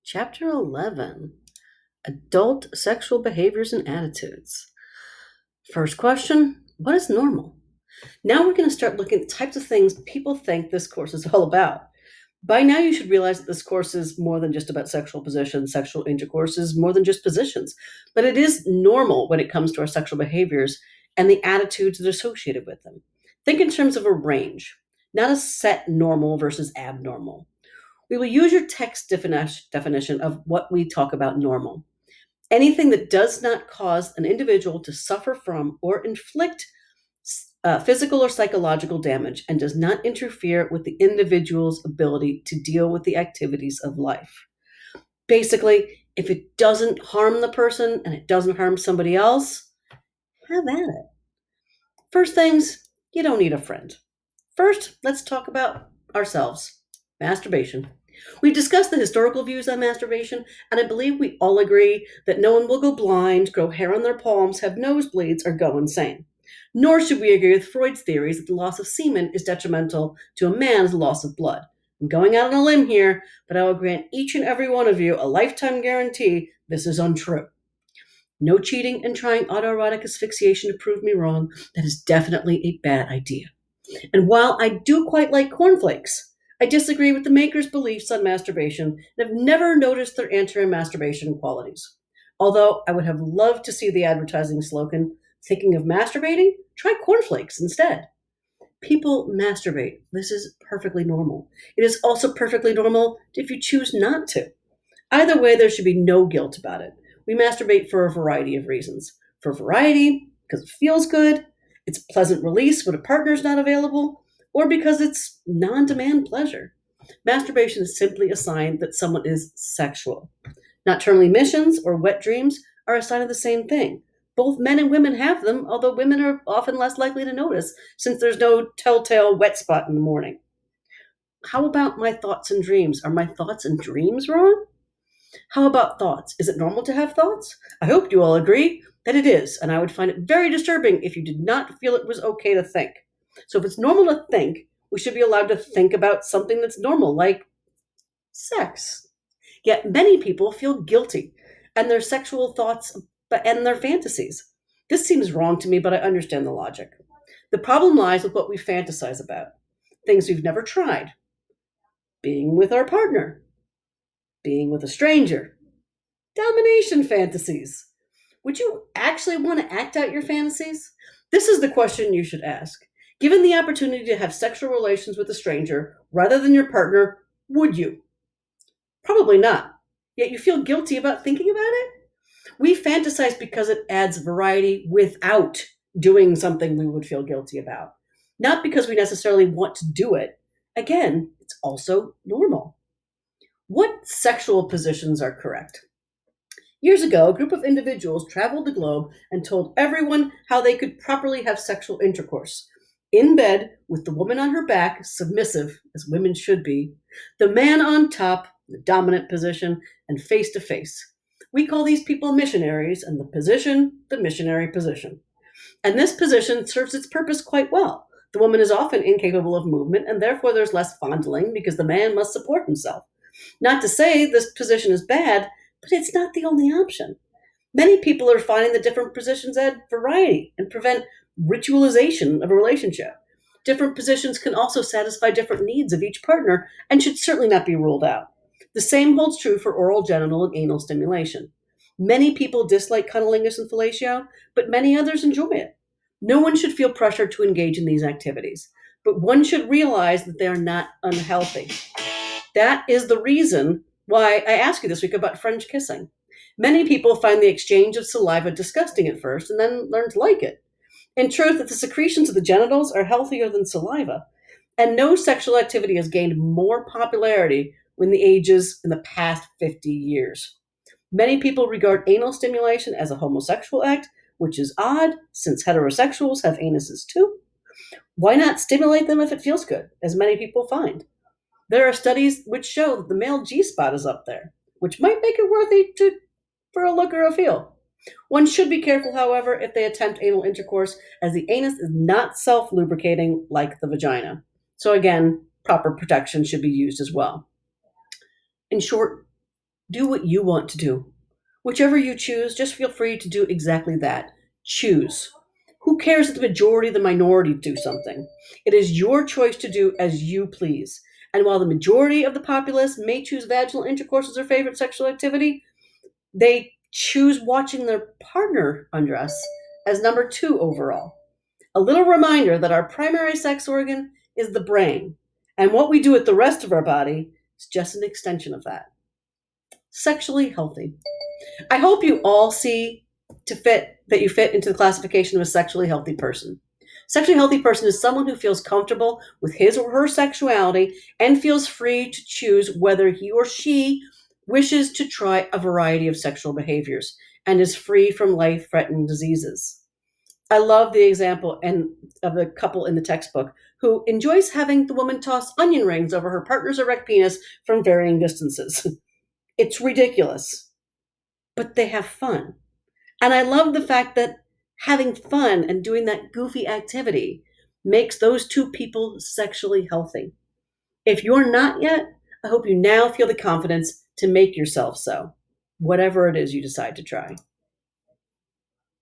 Chapter 11 Adult Sexual Behaviors and Attitudes. First question: what is normal? Now we're going to start looking at the types of things people think this course is all about. By now, you should realize that this course is more than just about sexual positions. Sexual intercourse is more than just positions, but it is normal when it comes to our sexual behaviors and the attitudes that are associated with them. Think in terms of a range, not a set normal versus abnormal. We will use your text definition of what we talk about normal. Anything that does not cause an individual to suffer from or inflict physical or psychological damage and does not interfere with the individual's ability to deal with the activities of life. Basically, if it doesn't harm the person and it doesn't harm somebody else, have at it. First things, you don't need a friend. First, let's talk about ourselves. Masturbation. We've discussed the historical views on masturbation, and I believe we all agree that no one will go blind, grow hair on their palms, have nosebleeds, or go insane. Nor should we agree with Freud's theories that the loss of semen is detrimental to a man's loss of blood. I'm going out on a limb here, but I will grant each and every one of you a lifetime guarantee this is untrue. No cheating and trying autoerotic asphyxiation to prove me wrong. That is definitely a bad idea. And while I do quite like cornflakes, I disagree with the makers' beliefs on masturbation and have never noticed their anti-masturbation qualities. Although I would have loved to see the advertising slogan, thinking of masturbating? Try cornflakes instead. People masturbate. This is perfectly normal. It is also perfectly normal if you choose not to. Either way, there should be no guilt about it. We masturbate for a variety of reasons. For variety, because it feels good, it's a pleasant release when a partner's not available, or because it's non demand pleasure. Masturbation is simply a sign that someone is sexual. Nocturnal emissions or wet dreams are a sign of the same thing. Both men and women have them, although women are often less likely to notice since there's no telltale wet spot in the morning. How about my thoughts and dreams? Are my thoughts and dreams wrong? How about thoughts? Is it normal to have thoughts? I hope you all agree that it is, and I would find it very disturbing if you did not feel it was okay to think. So if it's normal to think, we should be allowed to think about something that's normal, like sex. Yet many people feel guilty and their sexual thoughts and their fantasies. This seems wrong to me, but I understand the logic. The problem lies with what we fantasize about. Things we've never tried. Being with our partner. Being with a stranger. Domination fantasies. Would you actually want to act out your fantasies? This is the question you should ask. Given the opportunity to have sexual relations with a stranger rather than your partner, would you? Probably not. Yet you feel guilty about thinking about it? We fantasize because it adds variety without doing something we would feel guilty about. Not because we necessarily want to do it. Again, it's also normal. What sexual positions are correct? Years ago, a group of individuals traveled the globe and told everyone how they could properly have sexual intercourse. In bed, with the woman on her back, submissive, as women should be, the man on top, the dominant position, and face to face. We call these people missionaries, and the position, the missionary position. And this position serves its purpose quite well. The woman is often incapable of movement, and therefore there's less fondling because the man must support himself. Not to say this position is bad, but it's not the only option. Many people are finding that different positions add variety and prevent ritualization of a relationship. Different positions can also satisfy different needs of each partner and should certainly not be ruled out. The same holds true for oral, genital, and anal stimulation. Many people dislike cunnilingus and fellatio, but many others enjoy it. No one should feel pressured to engage in these activities, but one should realize that they are not unhealthy. That is the reason why I asked you this week about French kissing. Many people find the exchange of saliva disgusting at first and then learn to like it. In truth, that the secretions of the genitals are healthier than saliva, and no sexual activity has gained more popularity in the past 50 years. Many people regard anal stimulation as a homosexual act, which is odd since heterosexuals have anuses too. Why not stimulate them if it feels good, as many people find? There are studies which show that the male G spot is up there, which might make it worthy for a look or a feel. One should be careful, however, if they attempt anal intercourse, as the anus is not self-lubricating like the vagina. So again, proper protection should be used as well. In short, Do what you want to do. Whichever you choose, just feel free to do exactly that. Choose. Who cares if the majority of the minority do something? It is your choice to do as you please. And while the majority of the populace may choose vaginal intercourse as their favorite sexual activity, they choose watching their partner undress as number two overall. A little reminder that our primary sex organ is the brain, and what we do with the rest of our body is just an extension of that. Sexually healthy. I hope you all see to fit that you fit into the classification of a sexually healthy person. Sexually healthy person is someone who feels comfortable with his or her sexuality and feels free to choose whether he or she wishes to try a variety of sexual behaviors and is free from life-threatening diseases. I love the example of the couple in the textbook who enjoys having the woman toss onion rings over her partner's erect penis from varying distances. It's ridiculous, but they have fun. And I love the fact that having fun and doing that goofy activity makes those two people sexually healthy. If you're not yet, I hope you now feel the confidence to make yourself so, whatever it is you decide to try.